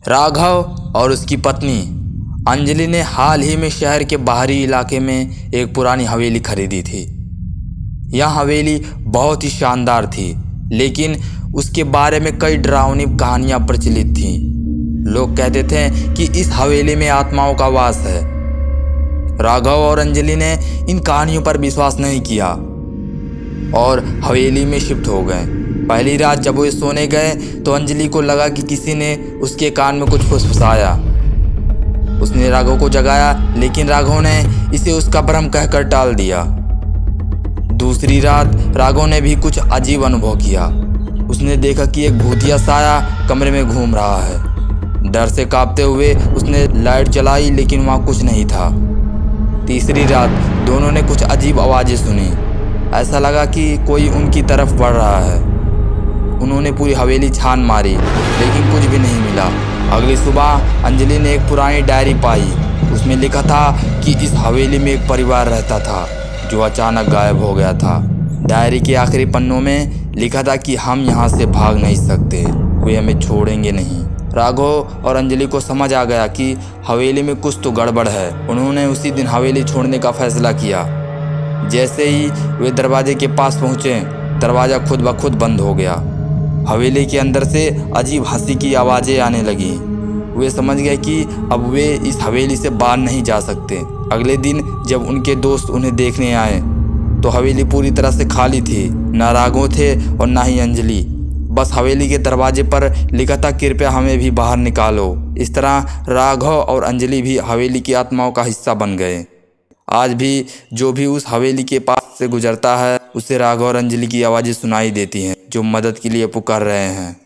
राघव और उसकी पत्नी अंजलि ने हाल ही में शहर के बाहरी इलाके में एक पुरानी हवेली खरीदी थी। यह हवेली बहुत ही शानदार थी, लेकिन उसके बारे में कई डरावनी कहानियां प्रचलित थीं। लोग कहते थे कि इस हवेली में आत्माओं का वास है। राघव और अंजलि ने इन कहानियों पर विश्वास नहीं किया और हवेली में शिफ्ट हो गए। पहली रात जब वे सोने गए तो अंजलि को लगा कि किसी ने उसके कान में कुछ फुसफुसाया। उसने राघव को जगाया, लेकिन राघव ने इसे उसका भ्रम कहकर टाल दिया। दूसरी रात राघव ने भी कुछ अजीब अनुभव किया। उसने देखा कि एक भूतिया साया कमरे में घूम रहा है। डर से कांपते हुए उसने लाइट जलाई, लेकिन वहाँ कुछ नहीं था। तीसरी रात दोनों ने कुछ अजीब आवाज़ें सुनी। ऐसा लगा कि कोई उनकी तरफ बढ़ रहा है। उन्होंने पूरी हवेली छान मारी, लेकिन कुछ भी नहीं मिला। अगली सुबह अंजलि ने एक पुरानी डायरी पाई। उसमें लिखा था कि इस हवेली में एक परिवार रहता था जो अचानक गायब हो गया था। डायरी के आखिरी पन्नों में लिखा था कि हम यहाँ से भाग नहीं सकते, वे हमें छोड़ेंगे नहीं। राघव और अंजलि को समझ आ गया कि हवेली में कुछ तो गड़बड़ है। उन्होंने उसी दिन हवेली छोड़ने का फैसला किया। जैसे ही वे दरवाजे के पास पहुँचे, दरवाज़ा खुद ब खुद बंद हो गया। हवेली के अंदर से अजीब हंसी की आवाज़ें आने लगी। वे समझ गए कि अब वे इस हवेली से बाहर नहीं जा सकते। अगले दिन जब उनके दोस्त उन्हें देखने आए तो हवेली पूरी तरह से खाली थी। ना राघव थे और ना ही अंजलि। बस हवेली के दरवाजे पर लिखा था, कृपया हमें भी बाहर निकालो। इस तरह राघव और अंजलि भी हवेली की आत्माओं का हिस्सा बन गए। आज भी जो भी उस हवेली के पास से गुजरता है, उसे राघव और अंजलि की आवाज़ें सुनाई देती हैं, जो मदद के लिए पुकार रहे हैं।